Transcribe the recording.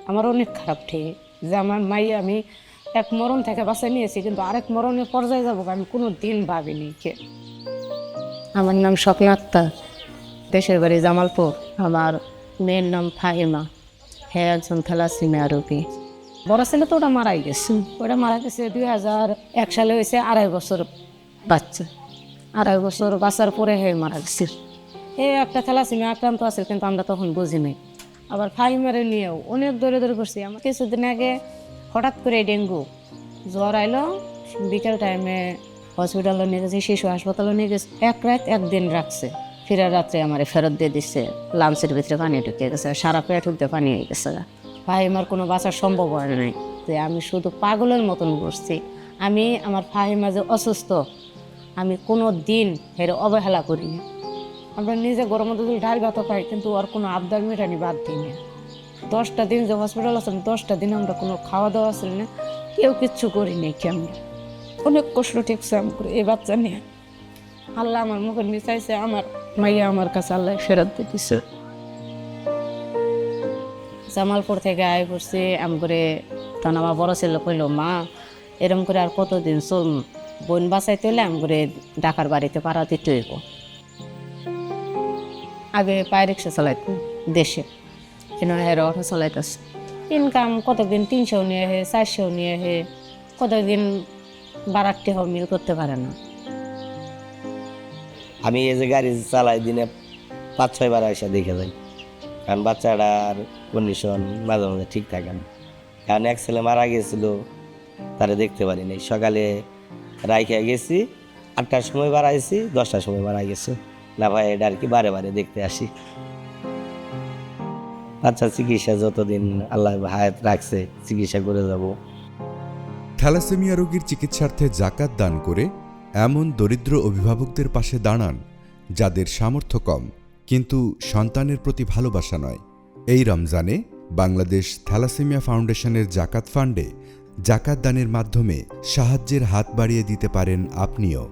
আমার অনেক খারাপ ঠিক যে আমার মাই আমি এক মরণ থেকে বাঁচাই নিয়েছি, কিন্তু আরেক মরণের পর্যায়ে যাবো আমি কোনো দিন ভাবিনি। আমার নাম স্বপ্না আক্তার, দেশের বাড়ি জামালপুর। আমার মেয়ের নাম ফাহিমা, হ্যাঁ একজন থ্যালাসেমিয়া রোগী। বড় ছেলে তো ওটা মারাই গেছে, ওটা মারা গেছে 2001 সালে, হয়েছে 2.5 বছর বাচ্চা। 2.5 বছর বাচ্চার পরে হয়ে মারা গেছে। একটা থ্যালাসেমিয়া আক্রান্ত আছে, কিন্তু আমরা তখন বুঝি নাই। আবার ফাহিমারে নিয়েও অনেক দৌড়ে করছি। আমার কিছুদিন আগে হঠাৎ করে ডেঙ্গু জ্বর আইলো, বিকেল টাইমে হসপিটালে নিয়ে গেছে, শিশু হাসপাতালে নিয়ে গেছে। এক রাত একদিন রাখছে, ফিরে রাত্রে আমার ফেরত দিয়ে দিচ্ছে। লাঞ্চের ভিতরে পানি ঢুকে গেছে, সারা পেট উঠতে পানি হয়ে গেছে। ফাহিমার কোনো বাঁচার সম্ভব হয় নাই, যে আমি শুধু পাগলের মতন করছি। আমি আমার ফাহিমা যে অসুস্থ, আমি কোনো দিন এর অবহেলা করিনি। আমরা নিজে গরম মধ্যে ডাল ভাত খাই, কিন্তু ওর কোনো আবদার মেটানি বাদ দিই না। 10টা দিন যে হসপিটাল আছে, 10টা দিন আমরা কোনো খাওয়া দাওয়া ছিল না, কেউ কিচ্ছু করিনি। কি আমরা অনেক কষ্ট ঠেকছে করে এই বাচ্চা নিয়ে। আল্লাহ আমার মুখের মিশাইছে, আমার মাইয়া আমার কাছে আল্লাহ ফেরত দিয়ে দিছে। জামালপুর থেকে আয় পড়ছি আম করে, তখন আমার বড় ছেলে কইলো, মা এরম করে আর কতদিন চল, বোন বাঁচাইতে হলে আম করে ঢাকার বাড়িতে পাড়া দিতে হইব। আগে পায়ে রিক্সা চালাইতো দেশে, কিন্তু অটো চালাইতেছে। ইনকাম কতদিন 300 নিয়ে হে, 400 নিয়ে হে, কতদিন 12 মিল করতে পারে না। আমি এই যে গাড়ি চালাই দিনে 5-6 বার এসে দেখে যাই, কারণ বাচ্চাটার কন্ডিশন মাঝে মাঝে ঠিক থাকে না। কারণ এক ছেলে মারা গেছিল, তারা দেখতে পারি নাই। সকালে রাইখে গেছি, 8টার সময় বাড়াইছি, 10টার সময় মারা গেছে। না ভাই, এটা আর কি বারে বারে দেখতে আসি। বাচ্চার চিকিৎসা যতদিন আল্লাহ হায়াত রাখছে চিকিৎসা করে যাব। থ্যালাসেমিয়া রোগীর চিকিৎসার্থে জাকাত দান করে এমন দরিদ্র অভিভাবকদের পাশে দাঁড়ান যাদের সামর্থ্য কম, কিন্তু সন্তানের প্রতি ভালোবাসা নয়। এই রমজানে বাংলাদেশ থ্যালাসেমিয়া ফাউন্ডেশনের জাকাত ফান্ডে জাকাত দানের মাধ্যমে সাহায্যের হাত বাড়িয়ে দিতে পারেন আপনিও।